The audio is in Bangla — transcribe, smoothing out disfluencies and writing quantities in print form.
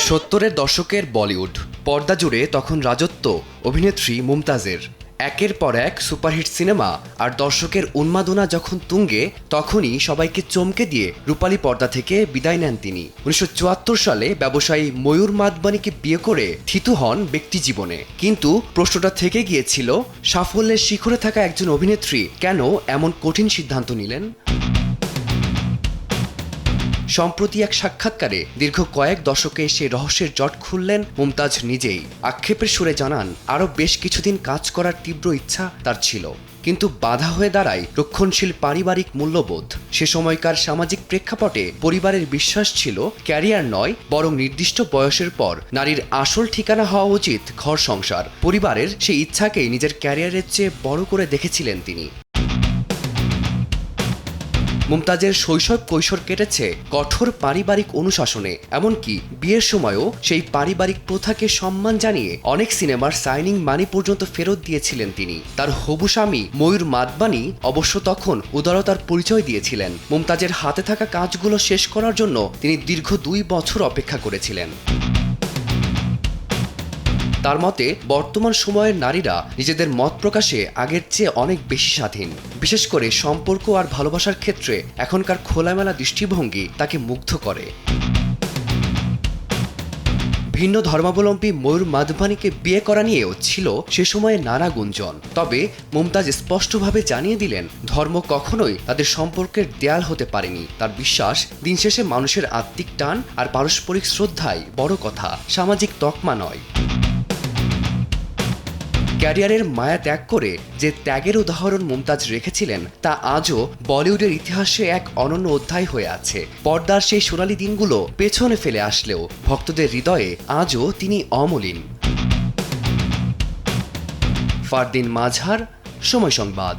সত্তরের দশকের বলিউড পর্দা জুড়ে তখন রাজত্ব অভিনেত্রী মুমতাজের। একের পর এক সুপারহিট সিনেমা আর দর্শকের উন্মাদনা যখন তুঙ্গে, তখনই সবাইকে চমকে দিয়ে রূপালী পর্দা থেকে বিদায় নেন তিনি। 1974 সালে ব্যবসায়ী ময়ূর মাদবানিকে বিয়ে করে থিতু হন ব্যক্তি জীবনে। কিন্তু প্রশ্নটা থেকে গিয়েছিল, সাফল্যের শিখরে থাকা একজন অভিনেত্রী কেন এমন কঠিন সিদ্ধান্ত নিলেন? সম্প্রতি এক সাক্ষাৎকারে দীর্ঘ কয়েক দশকে সে রহস্যের জট খুললেন মুমতাজ নিজেই। আক্ষেপের সুরে জানান, আরও বেশ কিছুদিন কাজ করার তীব্র ইচ্ছা তার ছিল, কিন্তু বাধা হয়ে দাঁড়ায় রক্ষণশীল পারিবারিক মূল্যবোধ। সে সময়কার সামাজিক প্রেক্ষাপটে পরিবারের বিশ্বাস ছিল ক্যারিয়ার নয়, বরং নির্দিষ্ট বয়সের পর নারীর আসল ঠিকানা হওয়া উচিত ঘর সংসার। পরিবারের সেই ইচ্ছাকেই নিজের ক্যারিয়ারের চেয়ে বড় করে দেখেছিলেন তিনি। মুমতাজের শৈশব কৈশোর কেটেছে কঠোর পারিবারিক অনুশাসনে, এমনকি বিয়ের সময়ও সেই পারিবারিক প্রথাকে সম্মান জানিয়ে অনেক সিনেমার সাইনিং মানি পর্যন্ত ফেরত দিয়েছিলেন তিনি। তার হবু স্বামী ময়ূর মাদবানি অবশ্য তখন উদারতার পরিচয় দিয়েছিলেন। মুমতাজের হাতে থাকা কাজগুলো শেষ করার জন্য তিনি দীর্ঘ 2 বছর অপেক্ষা করেছিলেন। তার মতে, বর্তমান সময়ের নারীরা নিজেদের মত প্রকাশে আগের চেয়ে অনেক বেশি স্বাধীন। বিশেষ করে সম্পর্ক আর ভালোবাসার ক্ষেত্রে এখনকার খোলামেলা দৃষ্টিভঙ্গি তাকে মুগ্ধ করে। ভিন্ন ধর্মাবলম্বী ময়ূর মাদবানিকে বিয়ে করা নিয়েও ছিল সে সময়ে নানা গুঞ্জন। তবে মুমতাজ স্পষ্টভাবে জানিয়ে দিলেন, ধর্ম কখনোই তাদের সম্পর্কের দেয়াল হতে পারেনি। তার বিশ্বাস, দিন শেষে মানুষের আত্মিক টান আর পারস্পরিক শ্রদ্ধাই বড় কথা, সামাজিক তকমা নয়। ক্যারিয়ারের মায়া ত্যাগ করে যে ত্যাগের উদাহরণ মুমতাজ রেখেছিলেন, তা আজও বলিউডের ইতিহাসে এক অনন্য অধ্যায় হয়ে আছে। পর্দার সেই সোনালী দিনগুলো পেছনে ফেলে আসলেও ভক্তদের হৃদয়ে আজও তিনি অমলিন। ফারদিন মাঝহার, সময় সংবাদ।